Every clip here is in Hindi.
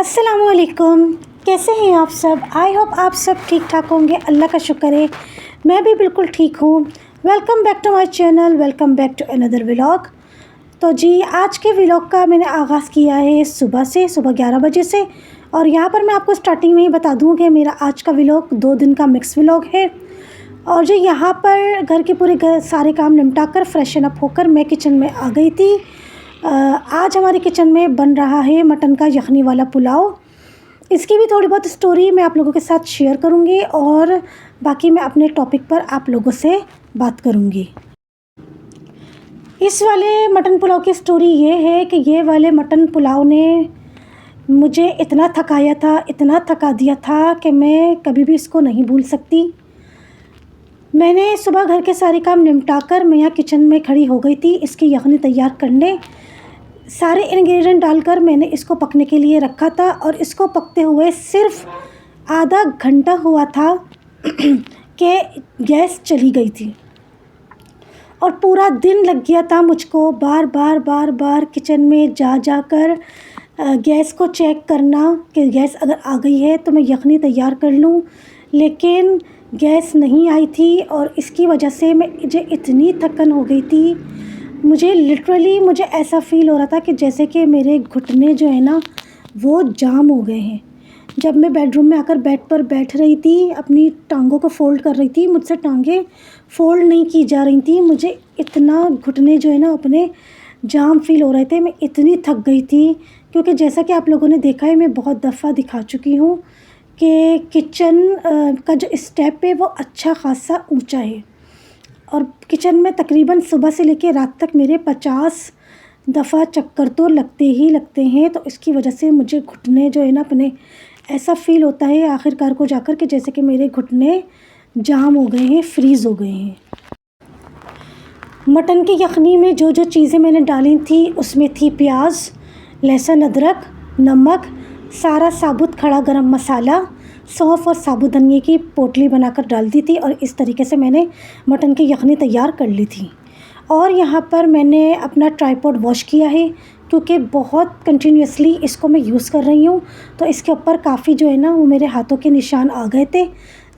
अस्सलामुअलैकुम। कैसे हैं आप सब? आई होप आप सब ठीक ठाक होंगे। अल्लाह का शुक्र है मैं भी बिल्कुल ठीक हूँ। Welcome back to my channel, welcome back to another vlog. तो जी आज के व्लॉग का मैंने आगाज़ किया है सुबह 11 बजे से। और यहाँ पर मैं आपको स्टार्टिंग में ही बता दूँ कि मेरा आज का व्लॉग 2 दिन का मिक्स व्लॉग है। और जो यहाँ पर घर के पूरे सारे काम निपटा कर फ्रेशन अप होकर मैं किचन में आ गई थी। आज हमारे किचन में बन रहा है मटन का यखनी वाला पुलाव। इसकी भी थोड़ी बहुत स्टोरी मैं आप लोगों के साथ शेयर करूंगी और बाकी मैं अपने टॉपिक पर आप लोगों से बात करूंगी। इस वाले मटन पुलाव की स्टोरी ये है कि ये वाले मटन पुलाव ने मुझे इतना थकाया था, इतना थका दिया था कि मैं कभी भी इसको नहीं भूल सकती। मैंने सुबह घर के सारे काम निपटा कर मैं यहाँ किचन में खड़ी हो गई थी इसकी यखनी तैयार करने। सारे इंग्रेडिएंट डालकर मैंने इसको पकने के लिए रखा था और इसको पकते हुए सिर्फ आधा घंटा हुआ था कि गैस चली गई थी। और पूरा दिन लग गया था मुझको बार बार किचन में जा कर गैस को चेक करना कि गैस अगर आ गई है तो मैं यखनी तैयार कर लूँ, लेकिन गैस नहीं आई थी। और इसकी वजह से मुझे इतनी थकन हो गई थी, मुझे ऐसा फ़ील हो रहा था कि जैसे कि मेरे घुटने जो है ना वो जाम हो गए हैं। जब मैं बेडरूम में आकर बेड पर बैठ रही थी, अपनी टांगों को फ़ोल्ड कर रही थी, मुझसे टांगें फ़ोल्ड नहीं की जा रही थी। मुझे इतना घुटने जो है ना अपने जाम फ़ील हो रहे थे। मैं इतनी थक गई थी क्योंकि जैसा कि आप लोगों ने देखा है, मैं बहुत दफ़ा दिखा चुकी हूँ कि किचन का जो स्टेप है वो अच्छा ख़ासा ऊंचा है। और किचन में तकरीबन सुबह से लेकर रात तक मेरे 50 दफ़ा चक्कर तो लगते हैं। तो इसकी वजह से मुझे घुटने जो है ना अपने ऐसा फ़ील होता है आखिरकार को जाकर कि जैसे कि मेरे घुटने जाम हो गए हैं, फ्रीज़ हो गए हैं। मटन की यखनी में जो चीज़ें मैंने डाली थी उसमें थी प्याज, लहसुन, अदरक, नमक, सारा साबुत खड़ा गरम मसाला, सौंफ और साबुत धनिए की पोटली बनाकर डाल दी थी। और इस तरीके से मैंने मटन की यखनी तैयार कर ली थी। और यहाँ पर मैंने अपना ट्राइपॉड वॉश किया है क्योंकि बहुत कंटिन्यूसली इसको मैं यूज़ कर रही हूँ, तो इसके ऊपर काफ़ी जो है ना वो मेरे हाथों के निशान आ गए थे।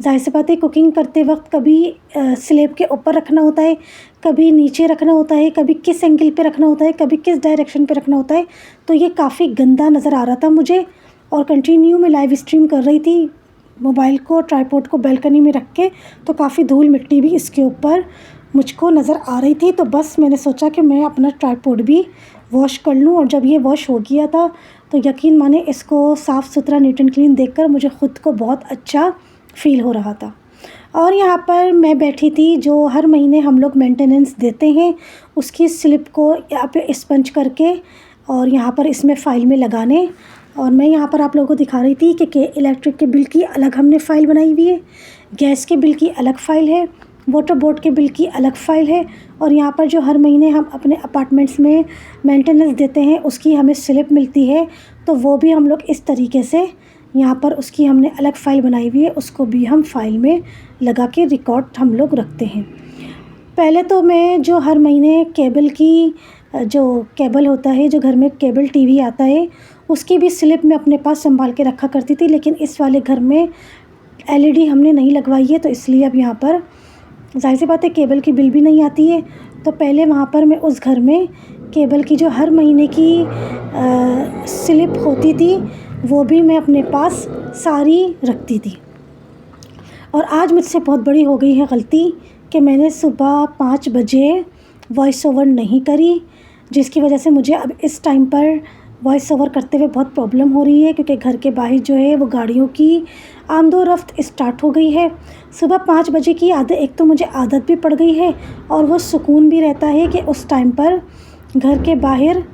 जाहिर सी बात है कुकिंग करते वक्त कभी स्लेब के ऊपर रखना होता है, कभी नीचे रखना होता है, कभी किस एंगल पे रखना होता है, कभी किस डायरेक्शन पे रखना होता है। तो ये काफ़ी गंदा नज़र आ रहा था मुझे। और कंटिन्यू मैं लाइव स्ट्रीम कर रही थी मोबाइल को, ट्राइपॉड को बैल्कनी में रख के, तो काफ़ी धूल मिट्टी भी इसके ऊपर मुझको नज़र आ रही थी। तो बस मैंने सोचा कि मैं अपना ट्राइपॉड भी वॉश कर लूँ। और जब ये वॉश हो गया था तो यकीन माने इसको साफ़ सुथरा नीट एंड क्लीन देखकर मुझे ख़ुद को बहुत अच्छा फ़ील हो रहा था। और यहाँ पर मैं बैठी थी, जो हर महीने हम लोग मेंटेनेंस देते हैं उसकी स्लिप को यहाँ पे स्पंज करके और यहाँ पर इसमें फ़ाइल में लगाने। और मैं यहाँ पर आप लोगों को दिखा रही थी कि इलेक्ट्रिक के बिल की अलग हमने फ़ाइल बनाई हुई है, गैस के बिल की अलग फ़ाइल है, वाटर बोर्ड के बिल की अलग फ़ाइल है। और यहाँ पर जो हर महीने हम अपने अपार्टमेंट्स में मेंटेनेंस देते हैं उसकी हमें स्लिप मिलती है, तो वो भी हम लोग इस तरीके से यहाँ पर उसकी हमने अलग फ़ाइल बनाई हुई है, उसको भी हम फ़ाइल में लगा के रिकॉर्ड हम लोग रखते हैं। पहले तो मैं जो हर महीने केबल की जो केबल होता है, जो घर में केबल टीवी आता है, उसकी भी स्लिप मैं अपने पास संभाल के रखा करती थी। लेकिन इस वाले घर में एलईडी हमने नहीं लगवाई है, तो इसलिए अब यहाँ पर जाहिर सी बात है केबल की बिल भी नहीं आती है। तो पहले वहाँ पर मैं उस घर में केबल की जो हर महीने की स्लिप होती थी वो भी मैं अपने पास सारी रखती थी। और आज मुझसे बहुत बड़ी हो गई है गलती कि मैंने सुबह 5 बजे वॉइस ओवर नहीं करी, जिसकी वजह से मुझे अब इस टाइम पर वॉइस ओवर करते हुए बहुत प्रॉब्लम हो रही है क्योंकि घर के बाहर जो है वो गाड़ियों की आमदोरफ्त स्टार्ट हो गई है। सुबह 5 बजे की आदत, एक तो मुझे आदत भी पड़ गई है और वो सुकून भी रहता है कि उस टाइम पर घर के बाहर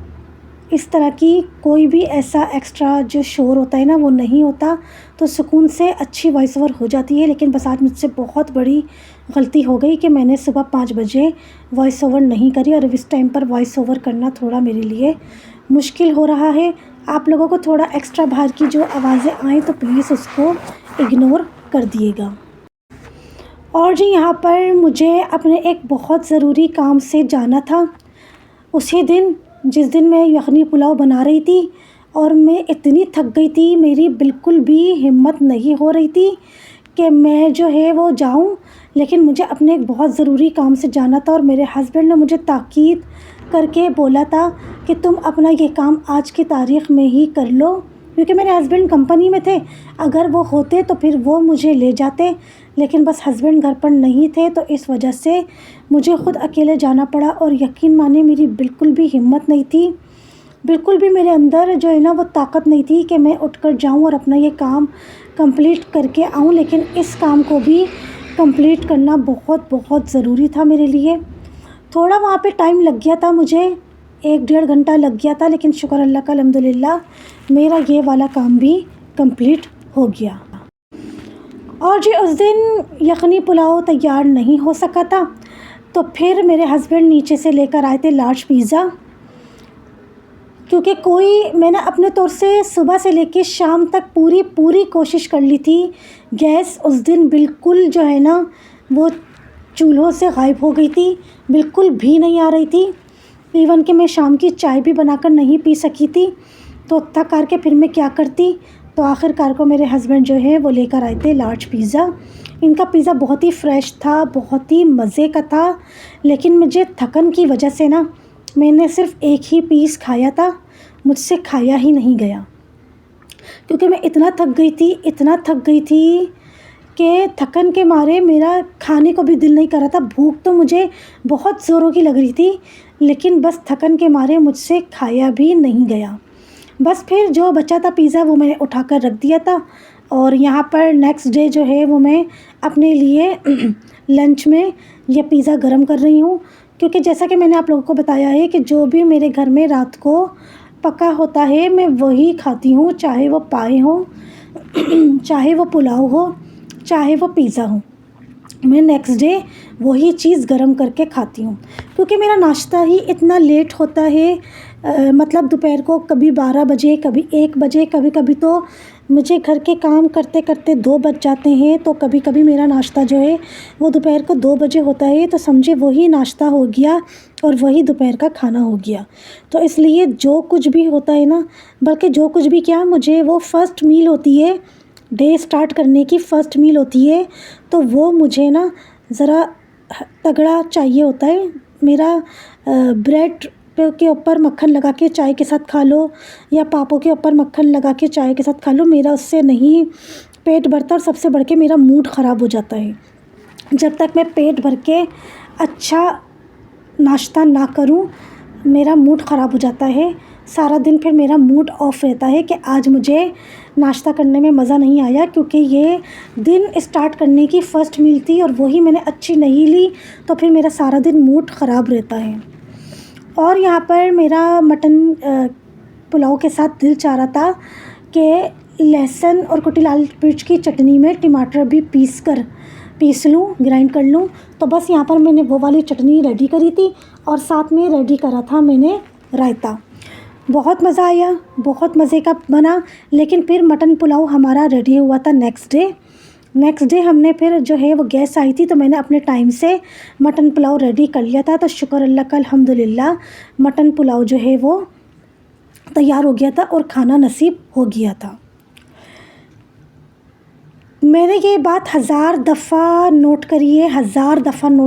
इस तरह की कोई भी ऐसा एक्स्ट्रा जो शोर होता है ना वो नहीं होता, तो सुकून से अच्छी वॉइस ओवर हो जाती है। लेकिन बस आज मुझसे बहुत बड़ी गलती हो गई कि मैंने सुबह 5 बजे वॉइस ओवर नहीं करी और इस टाइम पर वॉइस ओवर करना थोड़ा मेरे लिए मुश्किल हो रहा है। आप लोगों को थोड़ा एक्स्ट्रा बाहर की जो आवाज़ें आएँ तो प्लीज़ उसको इग्नोर कर दिएगा। और जी यहाँ पर मुझे अपने एक बहुत ज़रूरी काम से जाना था। उसी दिन जिस दिन मैं यखनी पुलाव बना रही थी और मैं इतनी थक गई थी, मेरी बिल्कुल भी हिम्मत नहीं हो रही थी कि मैं जो है वो जाऊं। लेकिन मुझे अपने एक बहुत ज़रूरी काम से जाना था और मेरे हस्बैंड ने मुझे ताकीद करके बोला था कि तुम अपना ये काम आज की तारीख़ में ही कर लो, क्योंकि मेरे हस्बैंड कंपनी में थे। अगर वो होते तो फिर वो मुझे ले जाते, लेकिन बस हस्बैंड घर पर नहीं थे, तो इस वजह से मुझे ख़ुद अकेले जाना पड़ा। और यकीन माने मेरी बिल्कुल भी हिम्मत नहीं थी, बिल्कुल भी मेरे अंदर जो है ना वो ताकत नहीं थी कि मैं उठकर जाऊं और अपना ये काम कंप्लीट करके आऊं। लेकिन इस काम को भी कंप्लीट करना बहुत बहुत ज़रूरी था मेरे लिए। थोड़ा वहाँ पे टाइम लग गया था, मुझे 1-1.5 घंटा लग गया था, लेकिन शुक्र अल्लाह का अल्हम्दुलिल्लाह मेरा ये वाला काम भी कंप्लीट हो गया। और जी उस दिन यखनी पुलाव तैयार नहीं हो सका था, तो फिर मेरे हस्बैंड नीचे से लेकर आए थे लार्ज पिज़्ज़ा, क्योंकि मैंने अपने तौर से सुबह से लेके शाम तक पूरी कोशिश कर ली थी। गैस उस दिन बिल्कुल जो है ना वो चूल्हों से गायब हो गई थी, बिल्कुल भी नहीं आ रही थी। इवन कि मैं शाम की चाय भी बनाकर नहीं पी सकी थी। तो थक हार के फिर मैं क्या करती, तो आखिरकार को मेरे हस्बैंड जो है वो लेकर आए थे लार्ज पिज़्ज़ा। इनका पिज़्ज़ा बहुत ही फ्रेश था, बहुत ही मज़े का था, लेकिन मुझे थकन की वजह से ना मैंने सिर्फ़ एक ही पीस खाया था, मुझसे खाया ही नहीं गया, क्योंकि मैं इतना थक गई थी कि थकन के मारे मेरा खाने को भी दिल नहीं कर रहा था। भूख तो मुझे बहुत ज़ोरों की लग रही थी, लेकिन बस थकन के मारे मुझसे खाया भी नहीं गया। बस फिर जो बचा था पिज़्ज़ा वो मैंने उठाकर रख दिया था। और यहाँ पर नेक्स्ट डे जो है वो मैं अपने लिए लंच में ये पिज़्ज़ा गर्म कर रही हूँ, क्योंकि जैसा कि मैंने आप लोगों को बताया है कि जो भी मेरे घर में रात को पका होता है मैं वही खाती हूँ, चाहे वो पाए हो, चाहे वो पुलाव हो, चाहे वो पिज़्ज़ा हो, मैं नेक्स्ट डे वही चीज़ गरम करके खाती हूँ। क्योंकि मेरा नाश्ता ही इतना लेट होता है, मतलब दोपहर को कभी 12 बजे, कभी 1 बजे, कभी कभी तो मुझे घर के काम करते करते 2 बज जाते हैं। तो कभी कभी मेरा नाश्ता जो है वो दोपहर को 2 बजे होता है, तो समझे वही नाश्ता हो गया और वही दोपहर का खाना हो गया। तो इसलिए जो कुछ भी होता है ना, बल्कि जो कुछ भी क्या, मुझे वो फ़र्स्ट मील होती है, डे स्टार्ट करने की फ़र्स्ट मील होती है, तो वो मुझे ना ज़रा तगड़ा चाहिए होता है। मेरा ब्रेड के ऊपर मक्खन लगा के चाय के साथ खा लो, या पापों के ऊपर मक्खन लगा के चाय के साथ खा लो, मेरा उससे नहीं पेट भरता, और सबसे बढ़ के मेरा मूड ख़राब हो जाता है। जब तक मैं पेट भर के अच्छा नाश्ता ना करूं, मेरा मूड ख़राब हो जाता है। सारा दिन फिर मेरा मूड ऑफ रहता है कि आज मुझे नाश्ता करने में मज़ा नहीं आया, क्योंकि ये दिन स्टार्ट करने की फ़र्स्ट मील थी और वही मैंने अच्छी नहीं ली, तो फिर मेरा सारा दिन मूड ख़राब रहता है। और यहाँ पर मेरा मटन पुलाव के साथ दिल चाह रहा था कि लहसुन और कुटी लाल मिर्च की चटनी में टमाटर भी पीस लूँ, ग्राइंड कर लूँ। तो बस यहाँ पर मैंने वो वाली चटनी रेडी करी थी और साथ में रेडी करा था मैंने रायता। बहुत मज़ा आया, बहुत मज़े का बना। लेकिन फिर मटन पुलाव हमारा रेडी हुआ था नेक्स्ट डे हमने फिर जो है वो गैस आई थी, तो मैंने अपने टाइम से मटन पुलाव रेडी कर लिया था। तो शुक्र अल्लाह का अल्हम्दुलिल्लाह मटन पुलाव जो है वो तैयार हो गया था और खाना नसीब हो गया था। मैंने ये बात 1000 दफ़ा नोट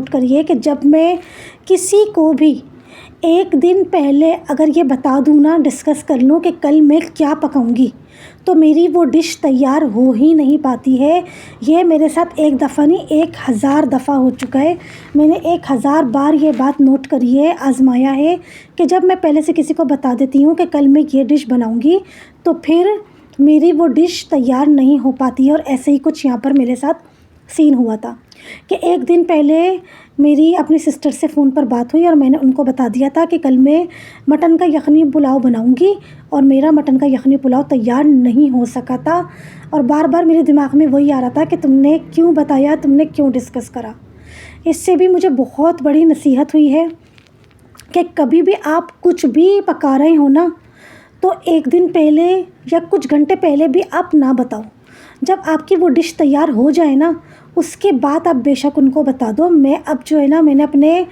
करिए कि जब मैं किसी को भी एक दिन पहले अगर ये बता दूँ ना, डिस्कस कर लूँ कि कल मैं क्या पकाऊंगी, तो मेरी वो डिश तैयार हो ही नहीं पाती है। ये मेरे साथ एक दफ़ा नहीं 1000 दफ़ा हो चुका है। मैंने 1000 बार ये बात नोट करी है, आज़माया है कि जब मैं पहले से किसी को बता देती हूँ कि कल मैं ये डिश बनाऊँगी, तो फिर मेरी वो डिश तैयार नहीं हो पाती है। और ऐसे ही कुछ यहाँ पर मेरे साथ सीन हुआ था कि एक दिन पहले मेरी अपनी सिस्टर से फ़ोन पर बात हुई और मैंने उनको बता दिया था कि कल मैं मटन का यखनी पुलाव बनाऊंगी, और मेरा मटन का यखनी पुलाव तैयार नहीं हो सका था। और बार बार मेरे दिमाग में वही आ रहा था कि तुमने क्यों बताया, तुमने क्यों डिस्कस करा। इससे भी मुझे बहुत बड़ी नसीहत हुई है कि कभी भी आप कुछ भी पका रहे हो ना, तो एक दिन पहले या कुछ घंटे पहले भी आप ना बताओ। जब आपकी वो डिश तैयार हो जाए ना, उसके बाद आप बेशक उनको बता दो। मैं अब जो है ना, मैंने अपने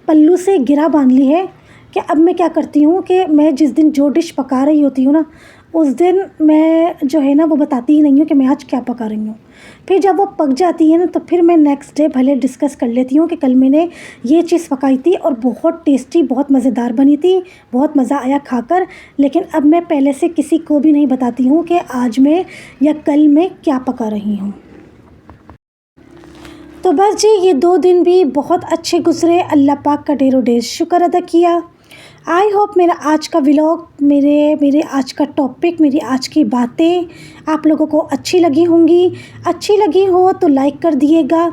पल्लू से गिरा बांध ली है कि अब मैं क्या करती हूँ कि मैं जिस दिन जो डिश पका रही होती हूँ ना, उस दिन मैं जो है ना वो बताती ही नहीं हूँ कि मैं आज क्या पका रही हूँ। फिर जब वो पक जाती है ना तो फिर मैं नेक्स्ट डे भले डिस्कस कर लेती हूँ कि कल मैंने ये चीज़ पकाई थी और बहुत टेस्टी, बहुत मज़ेदार बनी थी, बहुत मज़ा आया खाकर। लेकिन अब मैं पहले से किसी को भी नहीं बताती हूँ कि आज मैं या कल मैं क्या पका रही हूँ। तो बस जी, ये 2 दिन भी बहुत अच्छे गुज़रे, अल्लाह पाक का ढेरों ढेर शुक्र अदा किया। आई होप मेरा आज का व्लॉग, मेरे आज का टॉपिक, मेरी आज की बातें आप लोगों को अच्छी लगी होंगी। अच्छी लगी हो तो लाइक कर दिएगा,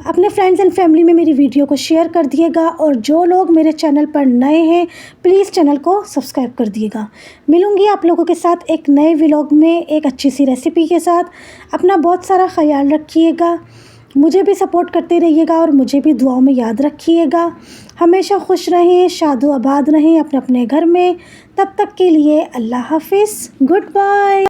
अपने फ्रेंड्स एंड फैमिली में मेरी वीडियो को शेयर कर दिएगा, और जो लोग मेरे चैनल पर नए हैं प्लीज़ चैनल को सब्सक्राइब कर दिएगा। मिलूँगी आप लोगों के साथ एक नए व्लॉग में एक अच्छी सी रेसिपी के साथ। अपना बहुत सारा ख्याल रखिएगा, मुझे भी सपोर्ट करते रहिएगा और मुझे भी दुआओं में याद रखिएगा। हमेशा खुश रहें, शादो आबाद रहें अपने अपने घर में। तब तक के लिए अल्लाह हाफिज़, गुड बाय।